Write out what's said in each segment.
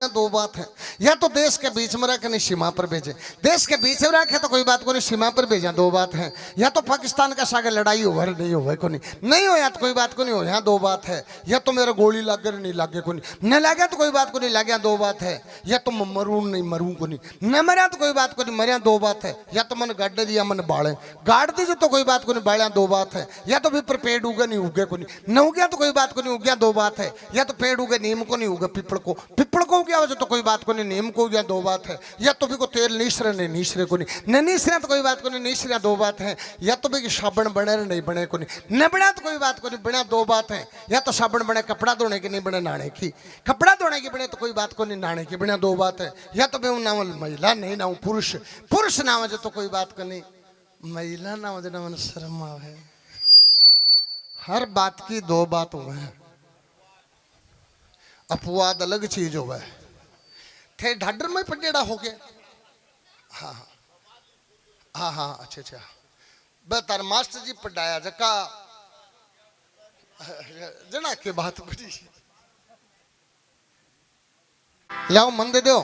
में दो बात है, या तो देश के बीच में रखे नहीं सीमा पर भेजे, देश के बीच में रखे तो कोई बात को नहीं, सीमा पर भेजा दो बात है, या तो पाकिस्तान का सागर लड़ाई हो नहीं हो को नहीं हो या तो कोई बात को नहीं हो, यहाँ दो बात है, या तो मेरे गोली लागे नहीं लागे को नहीं लागे तो कोई बात को नहीं लागे दो बात है, या तो मैं मरूं नहीं मरूं को नहीं मरिया तो कोई बात को नहीं मरिया दो बात है, या तो मैंने गाड़ दिया मैंने बाड़े गाड़ दी तो कोई बात को नहीं बाड़ा दो बात है, या तो भी पर पेड़ उगे नहीं उगे को नहीं उगया तो कोई बात को नहीं उगया दो बात है, या तो पेड़ उगे नीम को नहीं उगे पिपड़ को उगया तो कोई बात को नहीं नीम को उगया दो बात है, या तो भी को तेल नीसरे नहीं नीसरे को नहीं नीसरे तो कोई बात को नहीं नीसरे दो बात है, या तो भी साबुन बने नहीं बने को नहीं बना तो कोई बात को नहीं बना दो बात है, या तो साबुन बने कपड़ा धोने की नहीं बने नहाने की, कपड़ा धोने की बने तो कोई बात को नहीं नहाने की बने दो बात है, या तो मैं नाम महिला नहीं ना पुरुष पुरुष नाम जो तो कोई बात को नहीं, महिला नाम जो ना शर्म है, हर बात की दो बात हुए हैं, अपवाद अलग चीज हो गए थे ढाडर में पटेड़ा हो गया। हाँ हाँ हाँ अच्छा अच्छा बेतार मास्टर जी पढ़ाया जका जना के बात बड़ी लाओ मन दे दो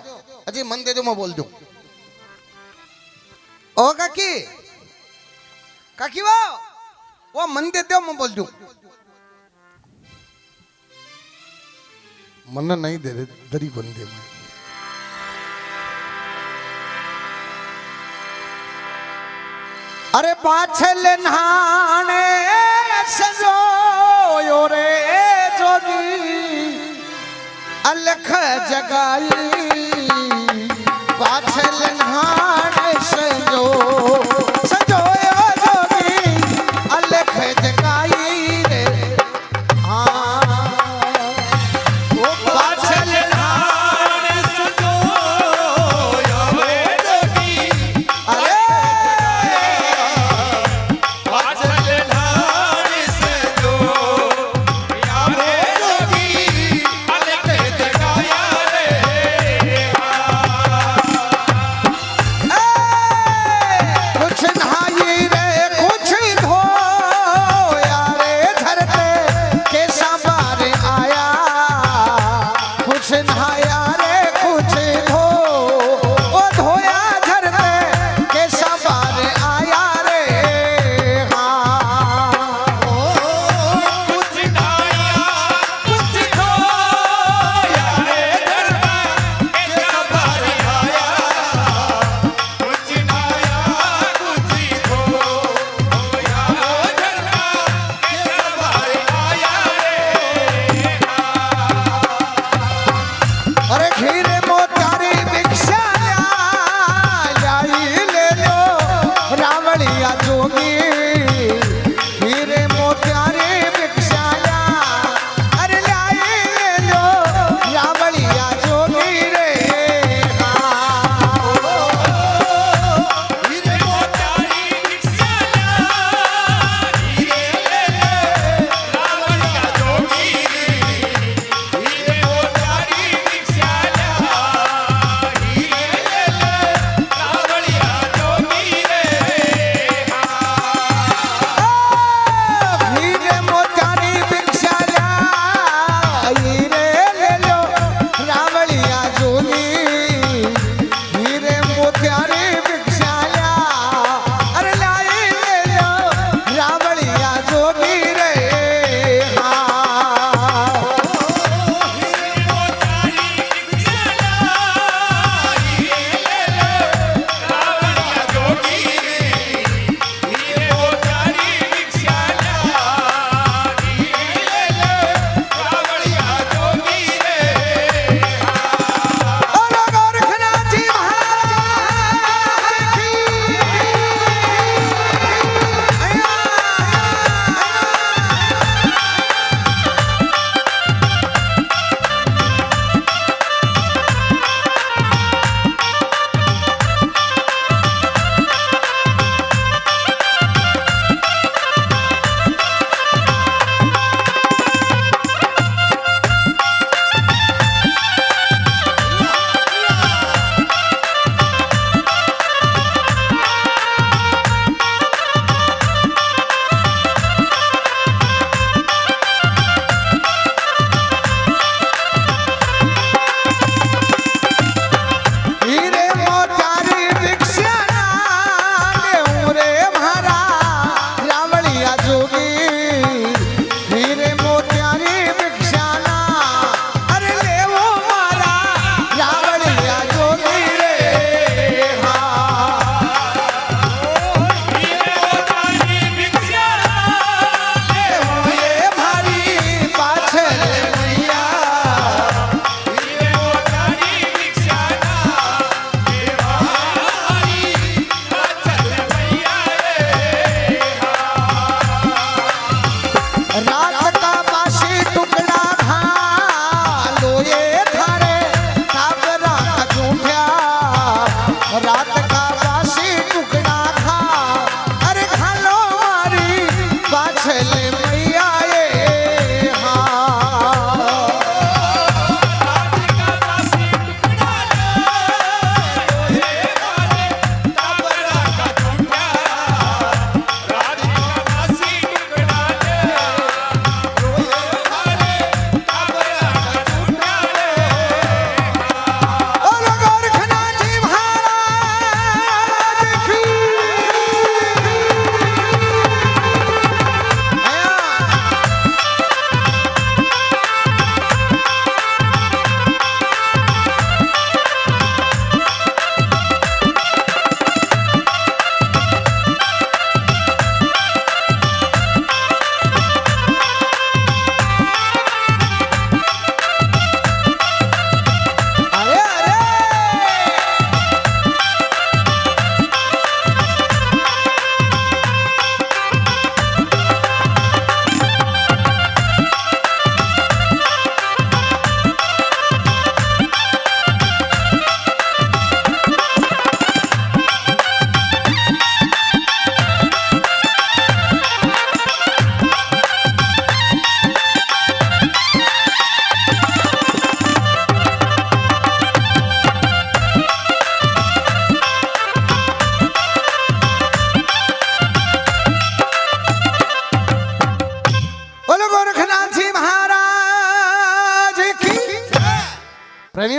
अजी मन दे दो मैं बोल दूं ओ काकी काकी वो मन दे दो मैं बोल दूं मन नहीं दे रहे दरी बंदे में अरे पाछल नहाने सजो रे जोगी अलख जगाई पाछल नहाने सजो सजो जोगी अलख जगाई रे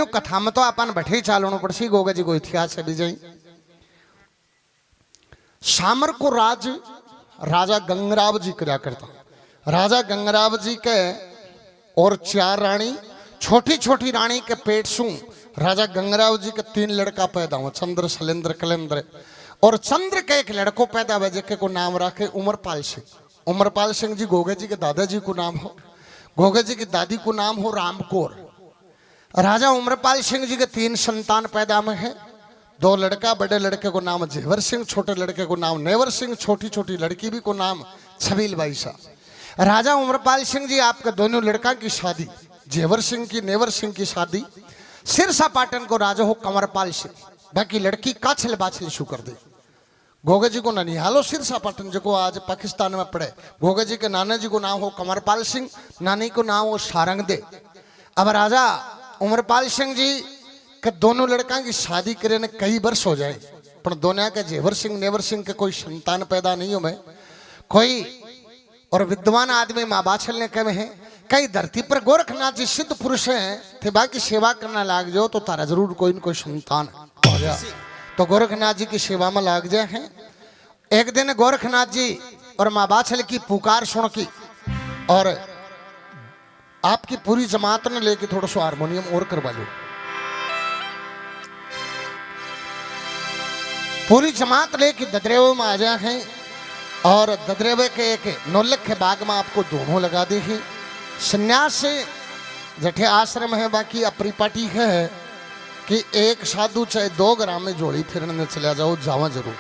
यूं कथा में तो अपन बैठे चालू पड़सी गोगा जी को इतिहास है विजय। सामर को राज राजा गंगराव जी करा करता। राजा गंगराव जी के और 4 रानी, छोटी छोटी रानी के पेट सू राजा गंगराव जी के 3 लड़का पैदा हुआ, चंद्र शैलेंद्र कलेंद्र। और चंद्र के एक लड़को पैदा हुआ जिसके को नाम रखे उमरपाल सिंह। उमरपाल सिंह जी गोगे जी के दादाजी को नाम हो, गोगे जी की दादी को नाम हो रामकौर। राजा उमरपाल सिंह जी के 3 संतान पैदा में है, 2 लड़का, बड़े लड़के को नाम जेवर सिंह, छोटे लड़के को नाम नेवर सिंह, छोटी छोटी लड़की भी को नाम छबील बाई शाह। राजा उमरपाल सिंह जी आपके दोनों लड़का की शादी, जेवर सिंह की नेवर सिंह की शादी सिरसा पाटन को राजा हो कंवरपाल सिंह, बाकी लड़की काछल बाछल शू कर दे। गोगे जी को ननिहालो सिरसा पाटन जो आज पाकिस्तान में पड़े। गोगे जी के नाना जी को नाम हो कंवरपाल सिंह, नानी को नाम हो सारंग दे। अब राजा उमरपाल सिंह जी के दोनों लड़का की शादी करे ने कई वर्ष हो जाए, पर दोनों के जेवर सिंह नेवर सिंह के कोई संतान पैदा नहीं हो में कोई। और विद्वान आदमी माँ बाछल ने कहे हैं कई धरती पर गोरखनाथ जी सिद्ध पुरुष हैं थे, बाकी सेवा करना लाग जाओ तो तारा जरूर कोई न कोई संतान हो जाए। तो गोरखनाथ जी की सेवा में लाग जाए हैं। एक दिन गोरखनाथ जी और माँ बाछल की पुकार सुन की और आपकी पूरी जमात ने लेके थोड़ा सा हारमोनियम और करवा लो। पूरी जमात लेके ददरेव में आ जाए हैं और ददरेवे के एक नौलख के बाग में आपको दोनों लगा दी है। संन्यास से जठे आश्रम है, बाकी अपरिपाटी है कि एक साधु चाहे 2 ग्राम में जोड़ी फिरने में चला जाओ, जावा जरूर।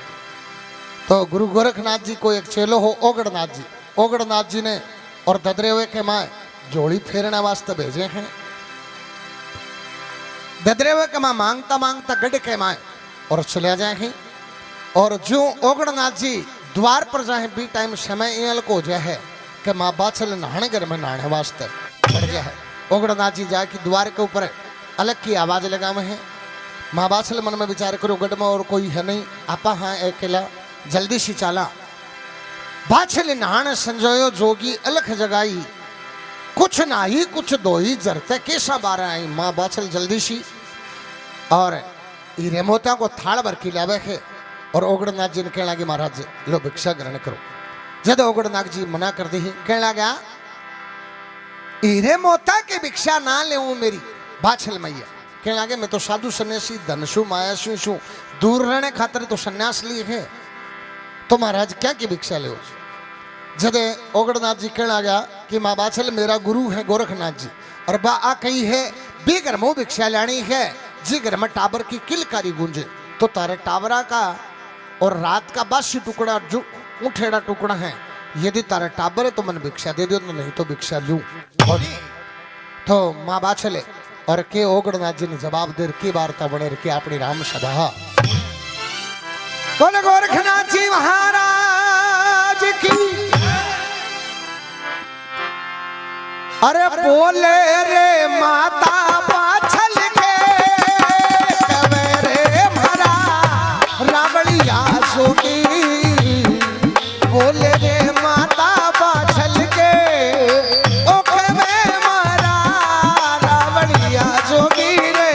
तो गुरु गोरखनाथ जी को एक चेलो हो ओगड़नाथ जी, ओगड़नाथ जी ने और ददरेवे के माँ जोड़ी फेरने वास्ते भेजे हैं। ददरेवे के माँ मांगता मांगता गढ़ के माँ और चले जाए हैं। और जो ओगड़नाथ जी द्वार पर जाए बी टाइम समय इल को जो है कि माँ बाछल नहाने घर में नहाने वास्ते बढ़ जाए। ओगड़नाथ जी जाके द्वार के ऊपर अलग की आवाज लगा में है। माँ बाछल मन में विचार करो गढ़ में और कोई है नहीं, आपा हाँ अकेला, जल्दी सी चाला। बाछल नहाने संजोयो जोगी अलख जगाई, कुछ ना ही कुछ दो ही जरते कैसा बारह आई। माँ बाछल जल्दी सी और हीरे मोता को थाल भर की लावे है। और ओगड़नाथ जी ने कहने लगे महाराज लो भिक्षा ग्रहण करो। जब ओगड़नाथ जी मना कर दी कहने लगा हीरे मोता की भिक्षा ना ले मेरी बाछल मैया। कहने लगे मैं तो साधु सन्यासी धनसु मायासु शू दूर रहने खातर तो सन्यास लिए है, तो महाराज क्या की भिक्षा ले। जब ओगड़नाथ जी कहने लगा कि माँ बाछल मेरा गुरु है गोरखनाथ जी और बा आ कही है बे घर में भिक्षा लानी है जी घर में टाबर की किलकारी गूंजे। तो तारे टावरा का और रात का बासी टुकड़ा जो उठेड़ा टुकड़ा है, यदि तारा टाबर है तो मन भिक्षा दे दो, नहीं तो भिक्षा लूं। तो माँ बाछले और के ओगड़नाथ जी ने जवाब दे की वार्ता बने के अपनी राम सभा बोले गोरखनाथ जी महाराज की। अरे बोले रे माता बाछल के कवे रे मारा रावड़िया सोगी। बोले रे माता बाछल के ओ कवे मारा रावड़िया जोगी रे।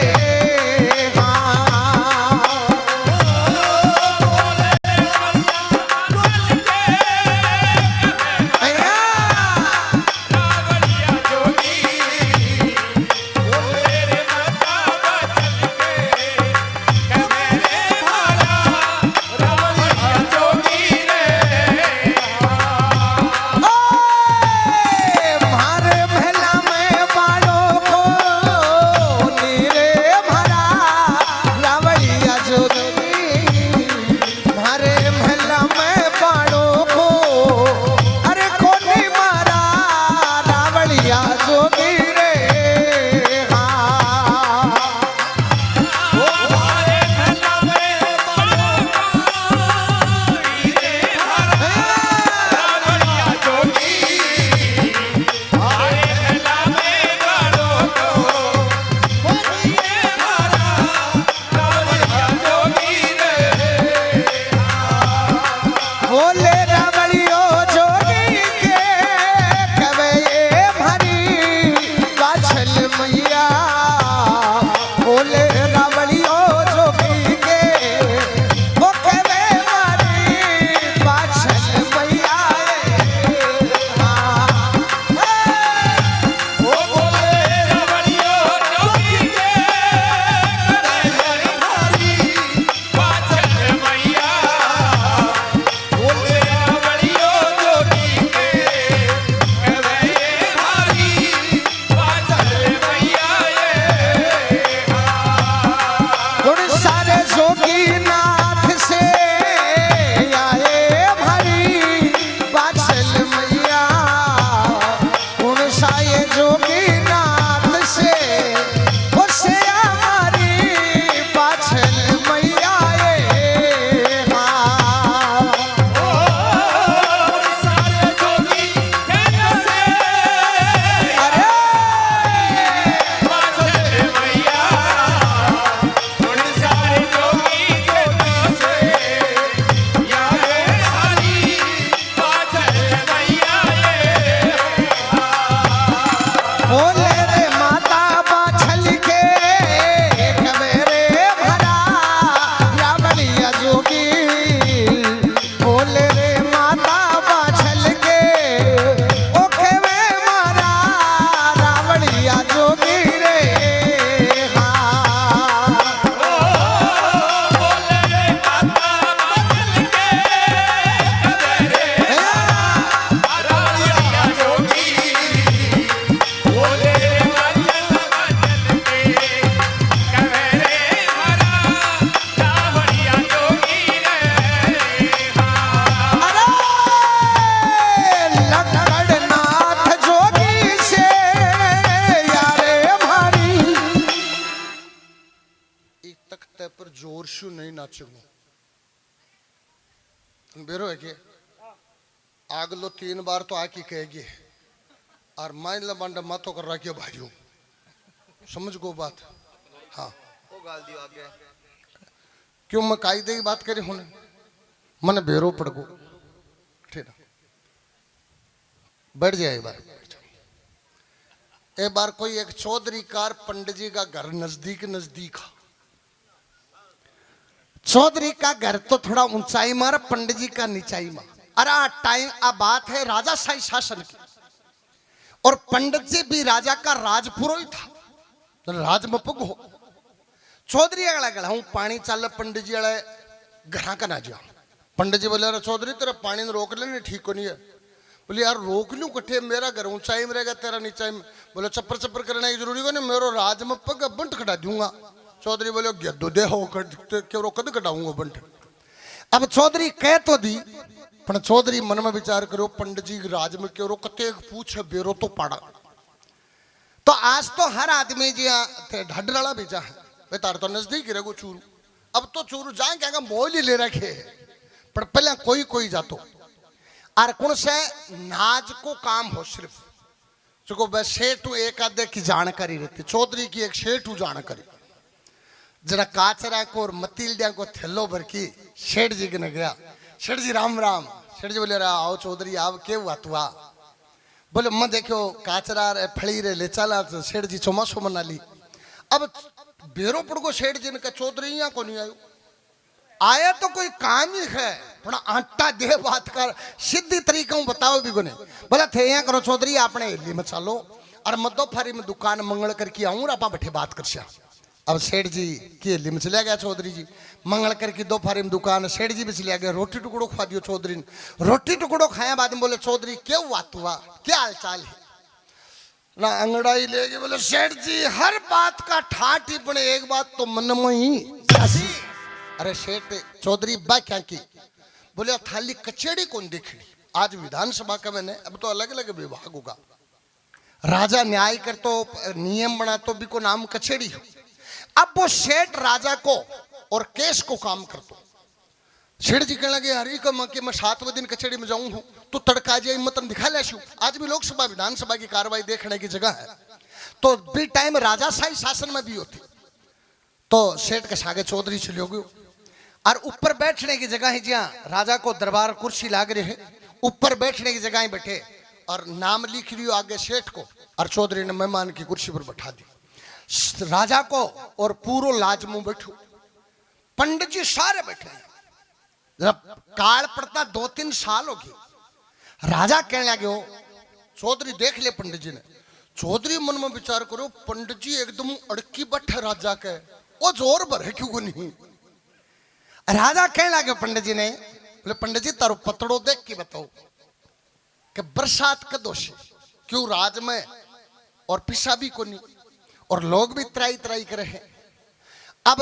कि तख्ते पर जोर शू नहीं नाचूंगा बेरो है कि आग लो 3 बार तो आकी कहेगी और माइन लबांडा माथो कर रखियो भाइयों समझ गो बात। हाँ वो गाल दियो आगे क्यों मैं कायदे की बात करी हूं मन बेरो पड़ गो ठीक है बैठ जाए एक बार कोई एक चौधरी कार पंडित जी का घर नजदीक नजदीक चौधरी का घर तो थोड़ा ऊंचाई मार पंडित जी का निचाई मार। अरे टाइम अब बात है राजाशाही शासन की और पंडित जी भी राजा का राजपुरोहित था तो राज में पुग हो चौधरी अगला गला हूं पानी चल पंडित जी अड़े घर का ना जा पंडित जी बोले अरे चौधरी तेरा पानी ने रोक लेने ठीक को नहीं है बोले यार रोक लूं कट्ठे मेरा घर ऊंचाई में रहेगा तेरा नीचाई में बोले चप्पर चप्पर करने की जरूरी को नहीं मेरो राज में पग बंट कटा दूंगा। चौधरी बोले गेदो दे हो क्यों कद कटाऊंगा बंट। अब चौधरी कह तो दी पर चौधरी मन में विचार करो पंडित जी राज में क्यों कते पूछ बेरो तो पाड़ा तो आज तो हर आदमी जी ढड रला भेजा है तार तो नजदीक ही रहो चूरू अब तो चूरू जाए क्या मोल ही ले रखे पर पहले कोई कोई जातो और कौन से नाज को काम हो सिर्फ जो बस सेठू एक आधे की जानकारी रहती चौधरी की एक सेठू जानकारी जरा काचरा को और मतीलिया को थैलो भर की सेठ जी ने गया सेठ जी राम राम सेठ जी बोले रहा आओ चौधरी आओ के हुआ तू आ बोले मैं देखो काचरा फड़ी रे ले चला सेठ जी चौमासो मना ली। अब बेरो पड़ को सेठ जी ने कहा चौधरी यहाँ को नहीं आयो आया तो कोई काम ही है थोड़ा आटा दे बात कर सीधी तरीका बताओ भी कोने बोला थे यहाँ करो चौधरी आपने हिली में चलो और मदो फारी में दुकान मंगल करके आऊं आप बैठे बात कर श्या। अब सेठ जी की हिली में चला गया चौधरी जी मंगल करके दो फारी में दुकान सेठ जी भी चले गए रोटी टुकड़ो खा दियो चौधरी ने रोटी टुकड़ो खाया बाद में बोले चौधरी क्यों बात हुआ क्या हाल चाल है ना अंगड़ाई ले गए बोले सेठ जी हर बात का ठाठ ही पड़े एक बात तो मन में ही अरे सेठ चौधरी बा क्या की बोले थाली कचेड़ी कौन देखी आज विधानसभा का मैंने अब तो अलग अलग विभाग होगा राजा न्याय कर तो नियम बना तो भी को नाम कचेड़ी हो। अब वो सेठ राजा को और केस को काम कर तो सेठ जी कहने लगे हरी का कि मैं 7वें दिन कचेड़ी में जाऊं हूं तो तड़का जाए मतन दिखा ले आज भी लोकसभा विधानसभा की कार्रवाई देखने की जगह है तो भी टाइम राजाशाही शासन में भी होती तो सेठ के सागे चौधरी चले गए और ऊपर बैठने की जगह है जहाँ राजा को दरबार कुर्सी लाग रहे हैं ऊपर बैठने की जगह ही बैठे और नाम लिख लियो आगे सेठ को और चौधरी ने मेहमान की कुर्सी पर बैठा दी राजा को और पूरो लाज मुंह बैठो पंडित जी सारे बैठे जब काल पड़ता 2-3 साल होगी राजा कहने लगे हो चौधरी देख ले पंडित जी ने चौधरी मन में विचार करो पंडित जी एकदम अड़की बैठे राजा के वो जोर भर है क्यों नहीं। राजा कहने लगे पंडित जी ने बोले पंडित जी तारो पतड़ो देख के बताओ कि बरसात कदों से क्यों राज में और पिसा भी को नहीं और लोग भी त्राई त्राई करे हैं। अब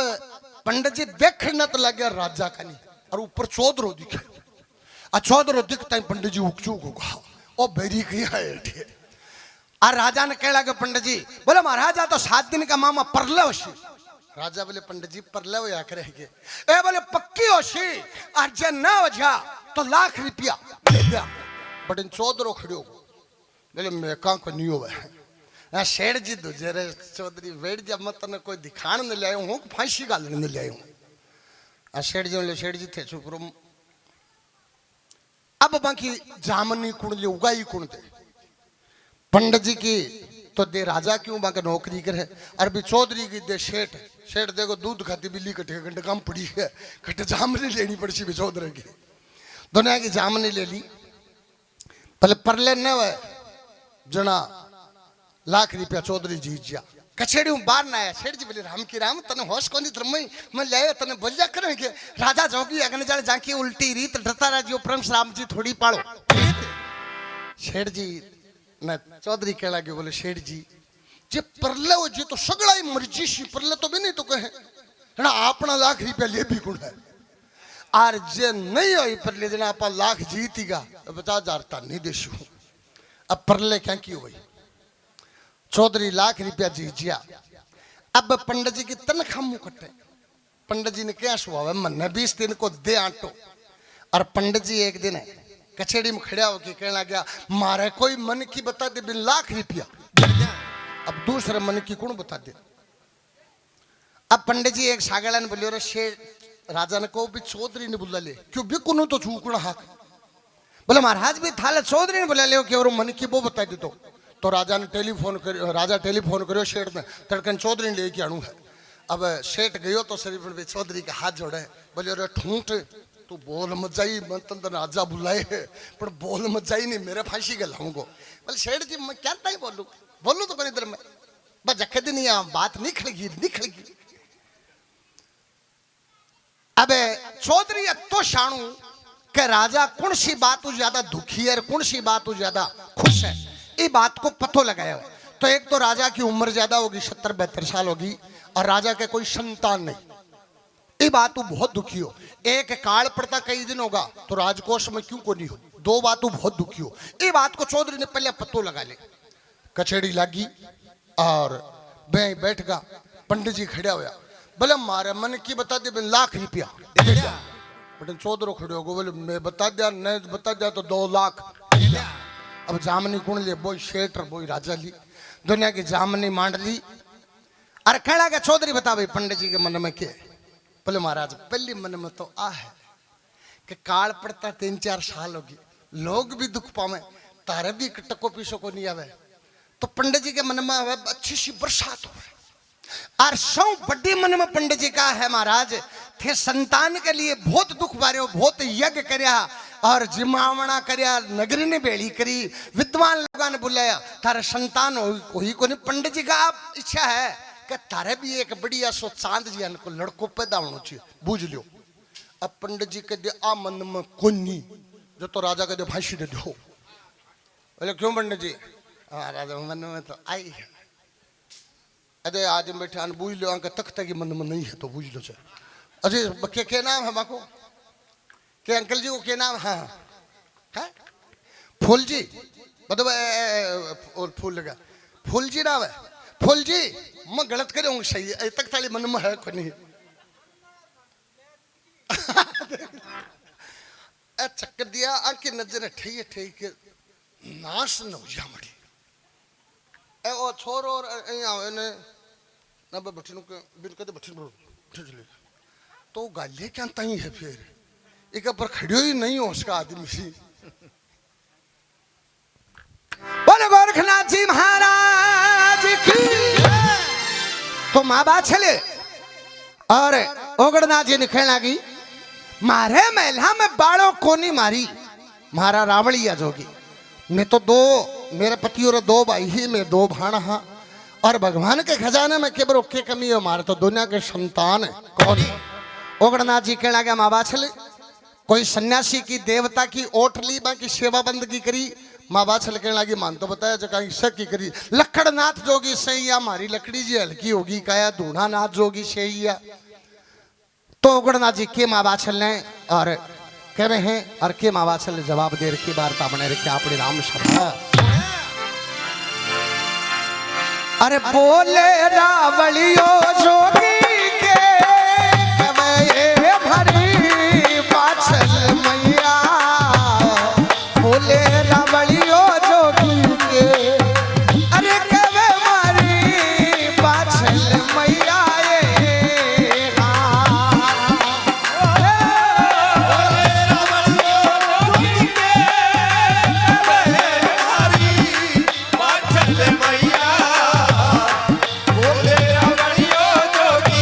पंडित जी देखने तो लगे राजा का नहीं और ऊपर चौधरो दिखे चौधरो दिखता है पंडित जी उकचूक होगा ओ बेरी किया है और राजा ने कह लगे पंडित जी बोले महाराजा तो 7 दिन का मामा परले होशी राजा बोले पंडित जी परले हो या करेंगे ए बोले पक्की होशी और जे ना हो जा तो लाख रुपया दे दिया बट इन चौधरो खड़ो बोले मैं कहां को नहीं हुआ शेर जी दूजे रे चौधरी बैठ जा मत ने कोई दिखाने नहीं लायो हूं फांसी गालने नहीं लायो हूं शेर जी बोले शेर जी थे चुप रहो अब बाकी जामनी कुण ले उगाई कुण दे पंडित जी की तो दे राजा क्यों बाकी नौकरी करे अरबी चौधरी की दे सेठ सेठ देखो दूध खाती बिल्ली कटे घंटे कम पड़ी है कटे जामनी लेनी पड़ी भी चौधरी की दुनिया की जामनी ले ली पहले परले न हुए जना लाख रुपया चौधरी जीत जा कचेड़ी बाहर ना आया सेठ जी बोले राम की राम तने होश को नहीं धर्म मैं ले तने बोलिया करें कि राजा जोगी अगने जाने जाकी उल्टी रीत डरता राजी उपरम राम जी थोड़ी पालो सेठ जी न चौधरी कह लगे बोले सेठ जी जे परले हो जी तो सगड़ा ही मर्जी सी परले तो भी नहीं तो कहे ना अपना लाख रुपया ले भी गुण है और जे नहीं हो परले देना आप लाख जीतीगा तो 50,000 ता नहीं देशू अब परले क्या की हुई चौधरी लाख रुपया जीत जिया अब पंडित जी की तनख्वाह मुंह कटे पंडित जी ने क्या सुहा मन 20 दिन को दे आटो। और पंडित जी एक दिन कचेड़ी में खड़ा होकर कहना गया मारे कोई मन की बता दे बिन लाख रुपया। अब दूसरे मन की कौन बता दे। अब पंडित जी एक सागला ने बोलियो रे शेर राजा ने कहो भी चौधरी ने बुला ले क्यों भी कुनू तो चूकना हाथ। बोले महाराज भी थाले चौधरी ने बुला ले कि और मन की वो बता दे। तो राजा ने टेलीफोन करो शेठ में तड़कन चौधरी ने लेके आणू है। अब शेठ गयो तो शरीफ ने चौधरी के हाथ जोड़े बोले रे ठूंठ तू बोल मत जाई मैं तंदर राजा बुलाए पर बोल मत जाई नहीं मेरे फांसी के लाऊंगो। बोले शेठ जी मैं क्या ताई बोलू तो कोई इधर में बस जखे दिन बात निकलेगी। अब चौधरी तो शाणू के राजा कौन सी बात ज्यादा दुखी है कौन सी बात ज्यादा खुश है ये बात को पतो लगाया। तो एक तो राजा की उम्र ज्यादा होगी 70-72 साल होगी और राजा के कोई संतान नहीं। ये बात तू बहुत दुखी हो। एक काल पड़ता कई दिन होगा तो राजकोष में क्यों को नहीं हो। दो बात तू बहुत दुखी हो। ये बात को चौधरी ने पहले पतो लगा ले। कचेड़ी लगी और बैठ गया। पंडित जी खड़ा होया बोले मारे मन की बता दे बिन लाख रुपया। बटन चौधरी खड़े हो बोले मैं बता दिया नहीं बता दिया तो 2 लाख। अब जामनी कौन ले बोई शेठ बोई राजा ली दुनिया की जामनी मांड ली। अरे कहना क्या चौधरी बता भाई पंडित जी के मन में क्या। बोले महाराज पहली मन में तो आ है कि काल पड़ता 3-4 साल होगी लोग भी दुख पावे तारे भी टको पीसो को नहीं आवे। तो पंडित जी के मन में अच्छी सी बरसात हो और सौ बड़ी मन में पंडित जी का है महाराज थे संतान के लिए बहुत दुख बारे बहुत यज्ञ करया और जिमावना करया नगरी ने बेड़ी करी विद्वान लोगों ने बुलाया थारे संतान हुई को नहीं। पंडित जी का आप इच्छा है कि तारे भी एक बढ़िया सो चांद जी को लड़को पैदा होना चाहिए बूझ लियो। अब पंडित जी के दे आ मन में कोनी जो तो राजा के दे फांसी दे दो। बोले क्यों पंडित जी राजा मन में तो आई है। अरे आज बैठे अन बूझ लो अंक तख्त की मन में नहीं है तो बूझ लो चाहे। अजय क्या नाम है माको के अंकल जी को क्या नाम है फूल जी मतलब और फूल लगा फूल जी नाम है फूल जी मैं गलत करे हूँ सही है तक थाली मन में है को नहीं। चक्कर दिया आंखें नजर ठीक है नाश न हो जा मड़ी ए ओ छोरो और ने ना बठिनु के बिन कदे बठिनु चले तो गाले क्या तई है फिर एक पर खड़ियो ही नहीं हो उसका आदमी सी। बोले गोरखनाथ जी महाराज की तो माँ बात चले और ओगड़नाथ जी निकलने लगी मारे महिला में बाड़ो कोनी मारी मारा रावड़िया जोगी मैं तो 2 मेरे पति और 2 भाई ही में 2 भाण हाँ और भगवान के खजाने में केवल के कमी है हमारे तो दुनिया के संतान है कौन। ओगड़नाथ जी कहना गया माँ बाछले कोई सन्यासी की देवता की ओट ली बाकी सेवा बंदगी करी माँ बाछल कहने लगी मान तो बताया जगह ईसा की करी लक्कड़नाथ जोगी सही या हमारी लकड़ी जी हल्की होगी काया धूना नाथ जोगी सही या। तो ओगड़नाथ जी के माँ बाछल ने और कह रहे हैं और के माँ बाछल ने जवाब दे रखी वार्ता बने रखी अपने राम सभा। अरे बोले रावड़ियो जोगी के भरी बाछल मैया बोले रावड़ियो जोगी के अरे कवे मारी बाछल मैया बोले रावड़ियो जोगी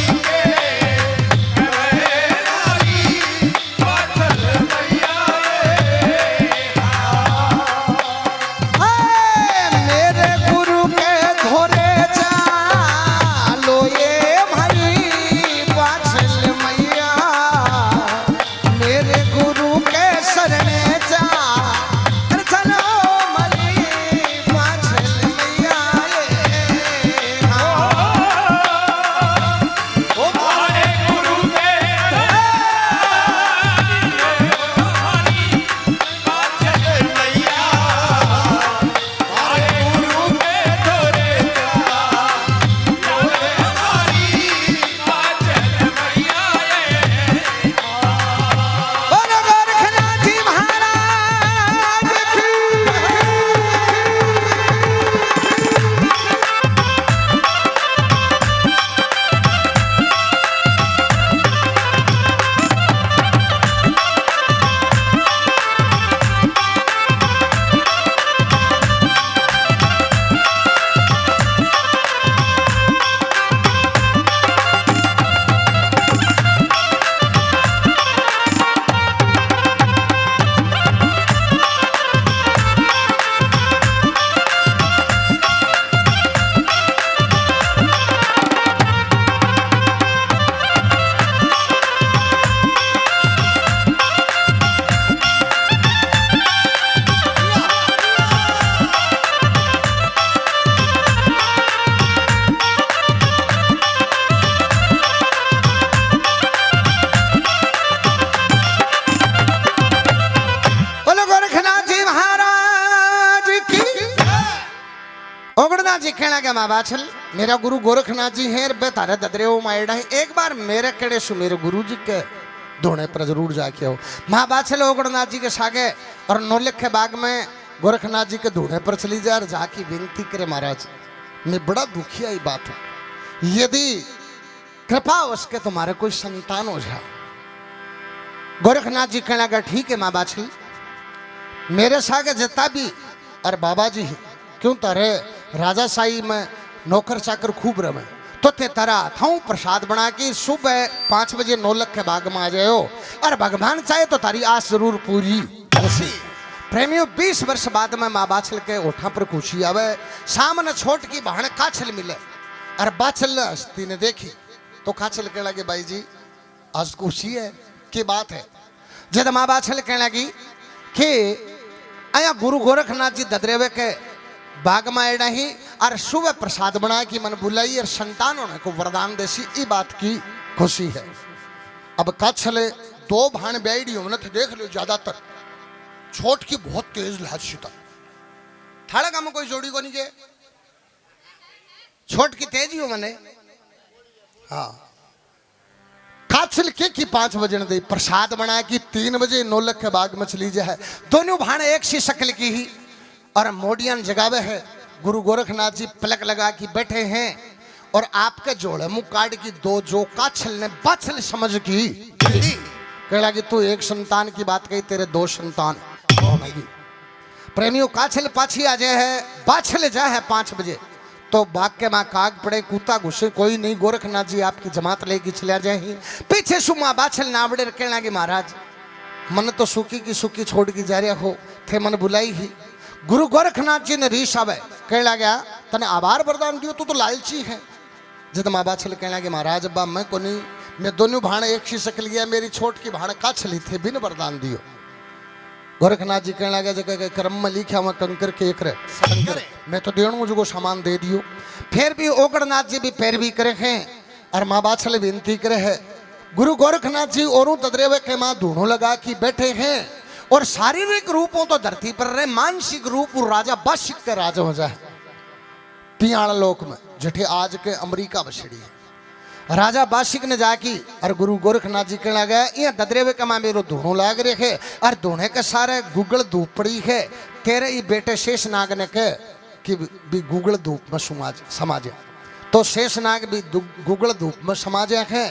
कहना गया माँ बाछल मेरा गुरु गोरखनाथ जी हैं बेतारे ददरे वो मायड़ा है एक बार मेरे कड़े सु मेरे गुरु जी के धोने पर जरूर जाके हो। माँ बाछल ओगड़नाथ जी के सागे और नौलख के बाग में गोरखनाथ जी के धोने पर चली जाए और जाके विनती करे महाराज मैं बड़ा दुखिया ही बात हूं यदि कृपा उसके तुम्हारे कोई संतान हो जाए। गोरखनाथ जी कहना गया ठीक है माँ बाछल मेरे सागे जितना भी और बाबा जी क्यों तारे राजा साई में नौकर चाकर खूब रमे तो ते तारा थाऊ प्रसाद बना के सुबह 5 बजे नौलख के बाग में आ जाओ और भगवान चाहे तो तारी आस जरूर पूरी प्रेमियों 20 वर्ष बाद में माँ बाछल के ओठा पर खुशी आवे सामने छोट की बहन काछल मिले और बाछल हस्ती ने देखी तो काछल कह लगे भाई जी आज खुशी है की बात है। जब माँ बाछल कह लगी कि आया गुरु गोरखनाथ जी ददरेवे के बाग में आए ही और सुबह प्रसाद बना की मन बुलाई और संतान होने को वरदान देसी ये बात की खुशी है। अब काछले 2 भाण बैठी हमने थे देख लो ज्यादातर छोट की बहुत तेज लाशिता थाड़ा का में कोई जोड़ी को नहीं के छोट की तेज ही हो मैंने हाँ काछल के 5 बजे दे प्रसाद बना की 3 बजे नौलख के बाग में चली जाए दोनों भाण एक सी शक्ल की ही और मोडियन जगावे है। गुरु गोरखनाथ जी पलक लगा के बैठे हैं और आपके जोड़े मुंह काट की 2 जो काछल ने बाछल समझ की कहला कि तू एक संतान की बात कही तेरे 2 संतान प्रेमियों काछल पाछी आ जाए है बाछल जाए है 5 बजे तो बाग के माँ काग पड़े कूता घुसे कोई नहीं गोरखनाथ जी आपकी जमात लेके चला जाए पीछे सुमा बाछल नावड़े कहना कि महाराज मन तो सुखी की सुखी छोड़ की जा रहा हो थे मन बुलाई ही। गुरु गोरखनाथ जी ने रीस आवे कहला गया तने आभार वरदान दियो तू तो लालची है। जब माँ बाछल कहना कि महाराज अब्बा मैं को नहीं मैं दोनों भाण एक सी शक्ल गया मेरी छोट की भाण काछली थे बिन वरदान दियो। गोरखनाथ जी कहने लगे जगह क्रम में लिखा हुआ कंकर के एक मैं तो देणु जो सामान दे दियो। फिर भी ओगड़नाथ जी भी पैरवी करे हैं और माँ बाछल विनती करे है। गुरु गोरखनाथ जी और तदरेवे के माँ दोनों लगा कि बैठे हैं और शारीरिक रूपों तो धरती पर रहे मानसिक रूप राजा बाशिक के राजा हो जाए पियाण लोक में जठे आज के अमेरिका बछड़ी है। राजा बाशिक ने जाकी और गुरु गोरखनाथ जी कहना गया ये ददरेवे का माँ मेरो धोनो लाग रहे है और धोने के सारे गुगल धूप पड़ी है तेरे ही बेटे शेषनाग ने कह कि भी गुगल धूप में समाज तो शेषनाग भी गुगल धूप में समाज है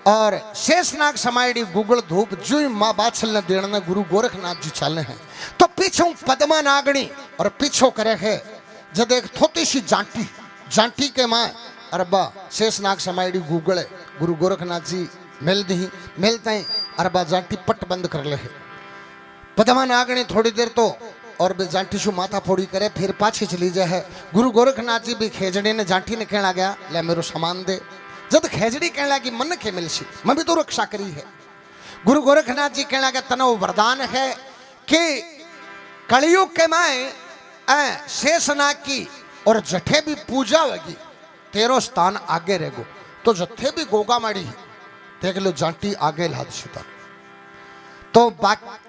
और शेषनाग समायडी गुगल धूप जो माँ बाछल ने देने गुरु गोरखनाथ जी चले हैं तो पीछों पद्मा नागणी और पीछो करे है जब एक थोती सी जांटी के माँ अरबा शेषनाग समायडी गुगल गुरु गोरखनाथ जी मिल दी मिलते हैं अरबा जांटी पट बंद कर ले पद्मा नागणी थोड़ी देर तो और बे जांटी शु माथा फोड़ी करे फिर पाछी चली जाए। गुरु गोरखनाथ जी भी खेजड़ी ने जांटी ने कहना गया ले मेरो सामान दे जब खेजड़ी कहना कि मन के मिलसी मैं भी तो रक्षा करी है। गुरु गोरखनाथ जी कहना कि तनो वरदान है कि कलयुग के माए शेषनाग की और जठे भी पूजा होगी तेरो स्थान आगे रहेगो तो जथे भी गोगा माड़ी देख लो जांटी आगे लाद सीता तो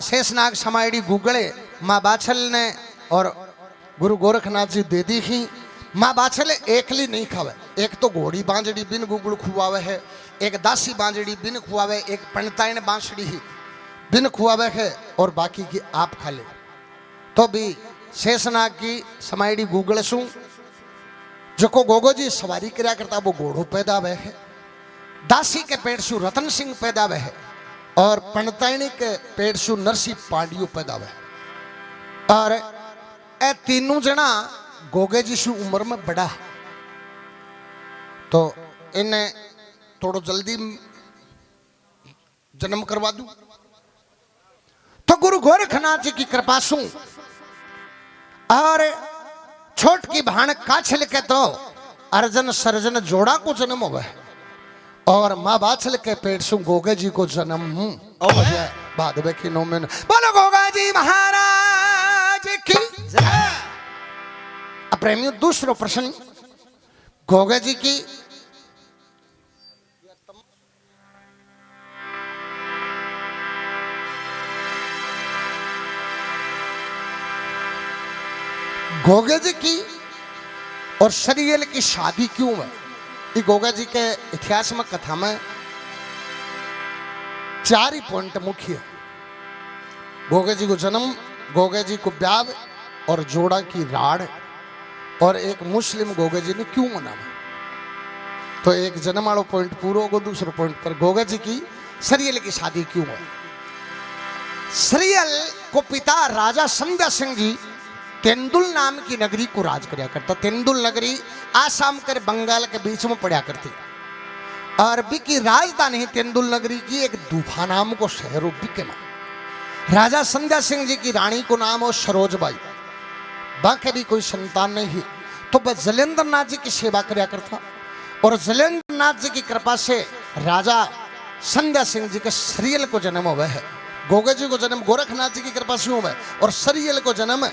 शेषनाग समायडी गुगले माँ बाछल ने और गुरु गोरखनाथ जी दे दी ही। माँ बाछल एकली नहीं खावे एक तो घोड़ी बांजड़ी बिन गुगड़ खुआवे है एक दासी बांजड़ी बिन खुआवे एक पंडिताइन बांसड़ी ही बिन खुआवे है और बाकी की आप खा ले तो भी शेषनाग की समायडी गुगल सु जो को गोगो जी सवारी कराया करता वो घोड़ो पैदा हुए है दासी के पेट सु रतन सिंह पैदा हुए है और पंडिताइनी के पेट सु नरसी पांडियो पैदा हुए और ए तीनों जना गोगे जी सु उम्र में बड़ा तो इन्हें थोड़ा जल्दी जन्म करवा दूं तो गुरु गोरखनाथ जी की कृपा सु और छोट की भाण काछल के तो अर्जन सर्जन जोड़ा को जन्म हुआ है और माँ बाछल के पेट सु गोगे जी को जन्म बाद की नो में बोलो गोगा जी महाराज की प्रेमियों दूसरा प्रश्न गोगे जी की गोगे जी की और सरियल की शादी क्यों है? ये गोगा जी के इतिहास में कथा में 4 ही पॉइंट मुख्य। गोगा जी को जन्म, गोगा जी को ब्याह और जोड़ा की राड़, और एक मुस्लिम गोगा जी ने क्यों मनावा। तो एक जन्म वाला पॉइंट पूरा होगा, दूसरा पॉइंट पर गोगा जी की सरियल की शादी क्यों है। सरियल को पिता राजा संध्या सिंह जी तेंदुल नाम की नगरी को राज करया करता। तेंदुल नगरी आसाम कर बंगाल के बीच में पड़ा करती। अरबी की राजधानी तेंदुल नगरी की एक दूफा नाम को शहर के नाम। राजा संध्या सिंह जी की रानी को नाम हो सरोजबाई। बाकी भी कोई संतान नहीं है, तो वह जलेंद्र नाथ जी की सेवा करया करता। और जलेंद्र नाथ जी की कृपा से राजा संध्या सिंह जी के सरियल को जन्म हुआ है। गोगा जी को जन्म गोरखनाथ जी की कृपा से हुआ है, और सरियल को जन्म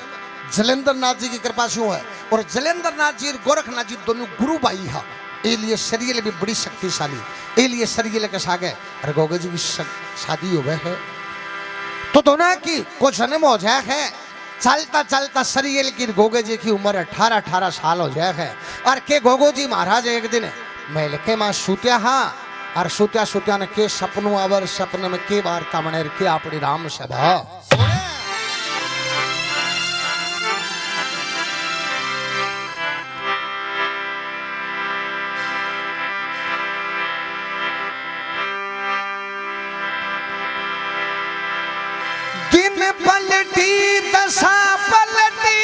जलेंद्र नाथ जी की कृपा से हुआ है। और जलेंद्र नाथ जी और गोरखनाथ जी दोनों गुरु भाई है, इसलिए सरियल भी बड़ी शक्तिशाली, इसलिए सरियल के सागे और गोगा जी की शादी हो गए है। तो दोनों की को जन्म हो जाए है। चलता चलता सरियल की गोगे जी की उम्र 18 साल हो जाए है। और के गोगो जी महाराज एक दिन महल के मां सूत्या हाँ, और सूत्या सूत्या ने के सपनों आवर सपने में के वार्ता मने के अपनी राम सभा। दिन पलटी दशा पलटी,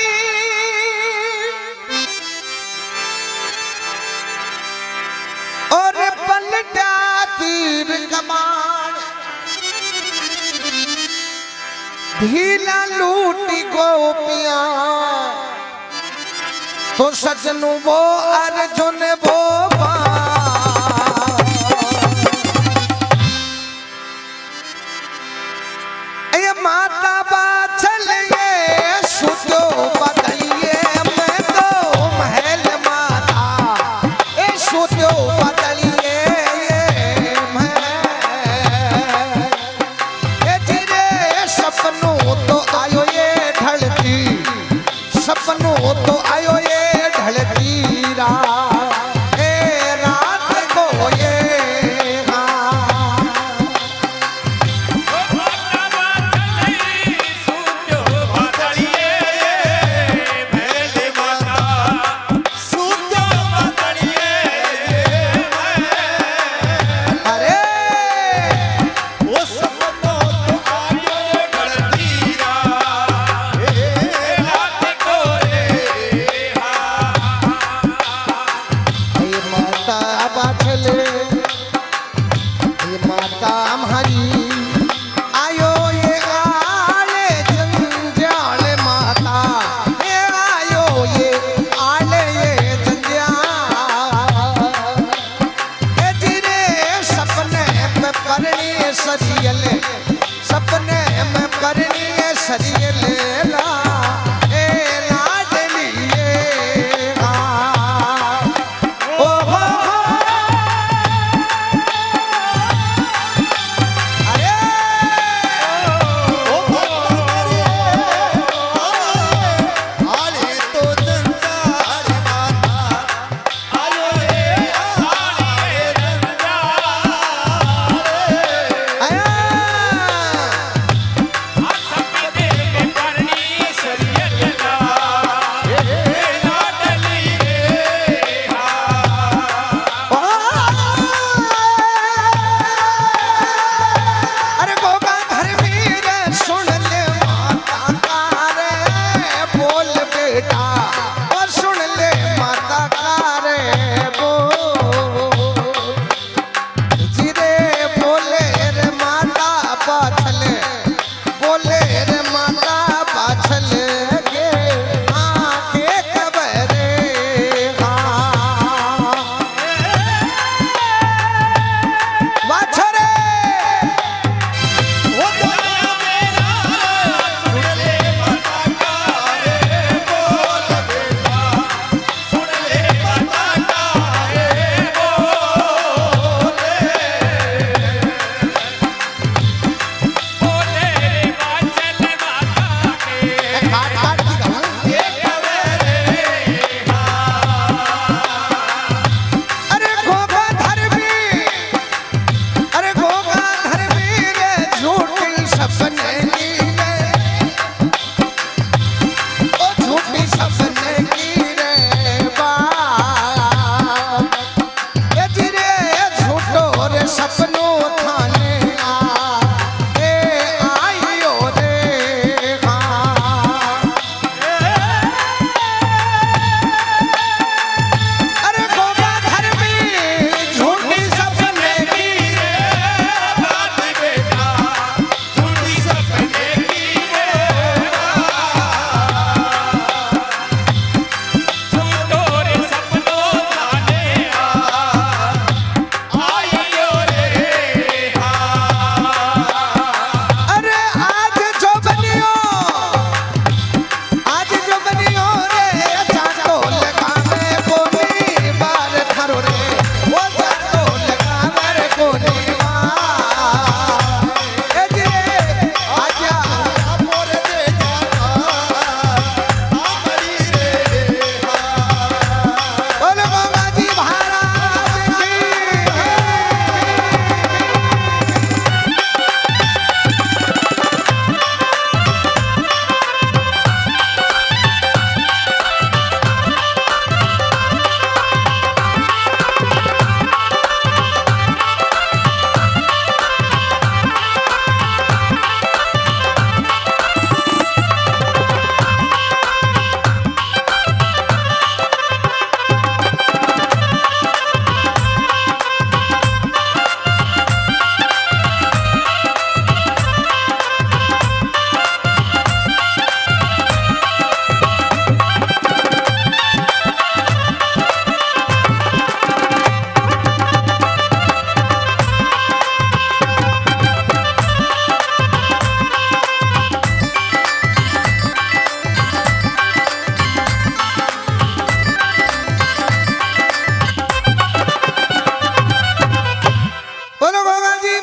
और पलटा तीर कमान, ढीला लूटी गोपियां, तो सजनु वो अर्जुन वो माता बाछल ये सुतो बदलिए मैं तो महल माता, ए सुतो बदलिए ये महल, ए तेरे सपनों तो आयो ये ढलती, सपनों तो आयो ये ढलती रात, ए रात को ये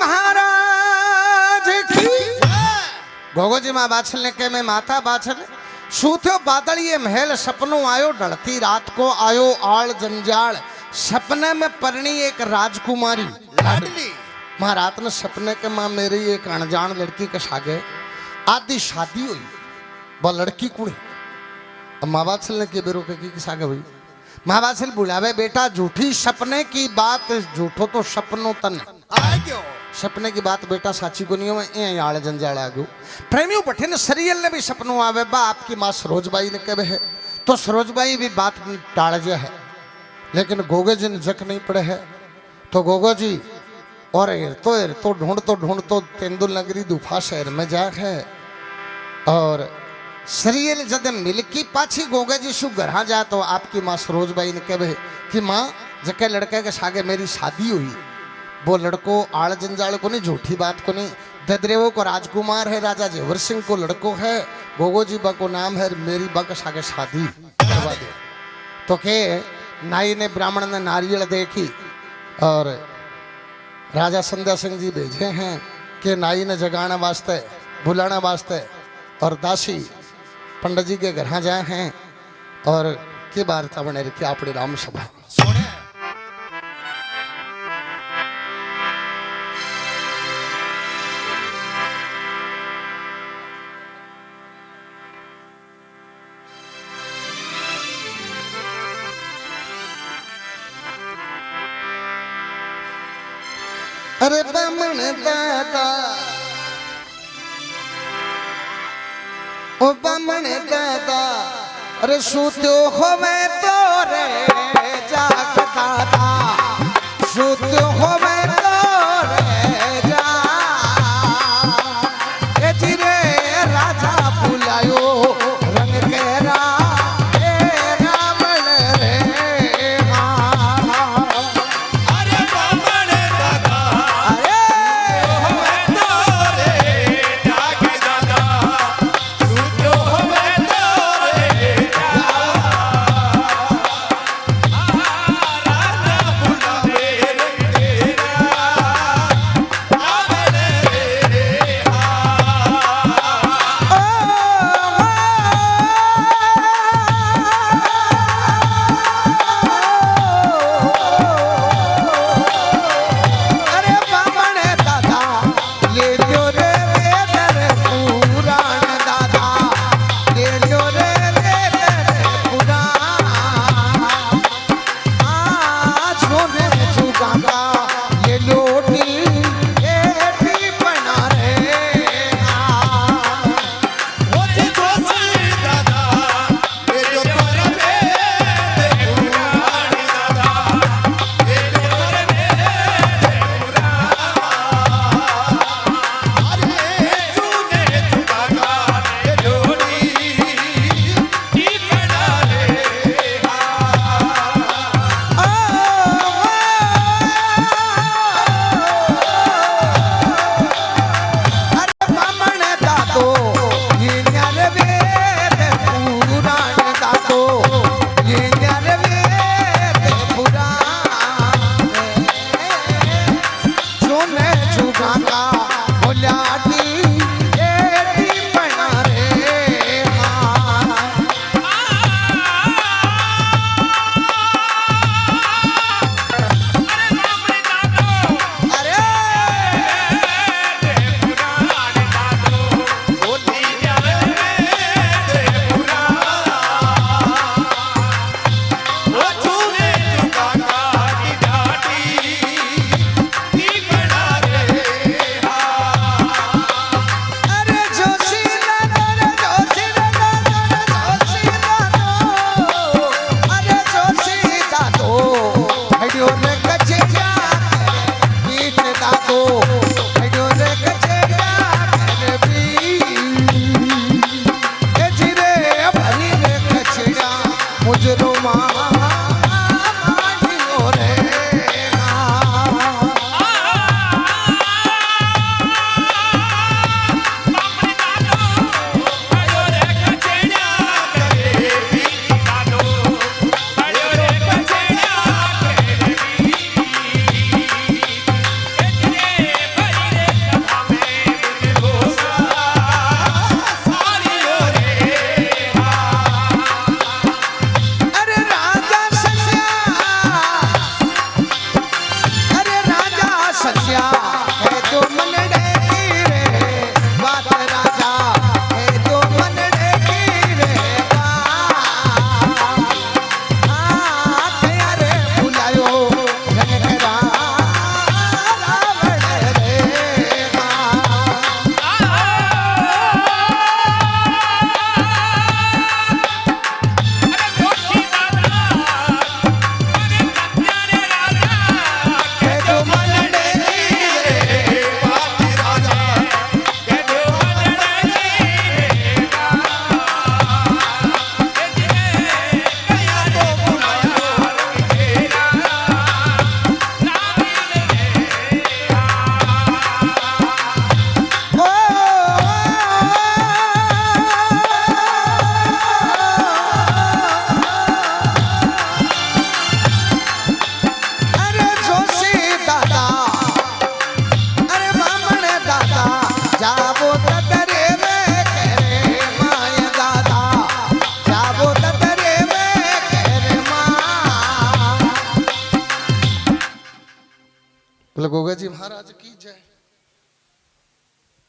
महाराज की। गोगो जी माँ बाछल ने के मैं माता बाछल सूथ्यो बादलिए महल सपनों आयो ढलती रात को आयो आड़ जंजाल सपने में परणी एक राजकुमारी लाडली। महारात ने सपने के माँ मेरी एक अनजान लड़की के सागे आदि शादी हुई वो लड़की कुड़ी। अब माँ बाछल ने के बेरो के सागे हुई। माँ बाछल बुलावे बेटा झूठी सपने की बात झूठो तो सपनों तन सपने की बात बेटा साची को नहीं हो मैं आड़ जंजाल आ गयो। प्रेमियों पठे ने सरियल ने भी सपनों आवे बा आपकी माँ सरोजबाई ने कहे है तो सरोजबाई भी बात टाल जो है लेकिन गोगे जी ने जक नहीं पड़े है तो गोगो जी और ढूंढतो तेंदुल नगरी दूफा शहर में जा है और सरियल जब मिलकी पाछी गोगे जी शु घर जा तो आपकी माँ सरोजबाई ने कहे कि माँ जके लड़के के सागे मेरी शादी हुई वो लड़को आड़ जंजाल को नहीं झूठी बात को नहीं ददरेवो को राजकुमार है राजा जेवर सिंह को लड़को है गोगो जी बा को नाम है मेरी बा के सागे शादी करवा दे। तो के नाई ने ब्राह्मण ने नारियल देखी और राजा संध्या सिंह जी भेजे हैं कि नाई ने जगाना वास्ते बुलाना वास्ते और दासी पंडित जी के घर जाए हैं और की वार्ता बने रखी अपनी राम सभा सुने। अरे बामण दादा ओ बामण दादा अरे सूत्यो होवे तो रे जाग दादा सूत्यो होवे तो रे जा ए जिरे राजा बुलायो रंग केरा राजा है जो मन डेकी रे बात राजा है जो मन डेकी रे बात रे बुलायो घनघरा रावण रे है जो मन डेकी रे ओ अरे जोशी दादा अरे बामण दादा जाबो ततरे में करे माय दादा जाबो ततरे में करे मां। बोले गोगा जी महाराज की जय।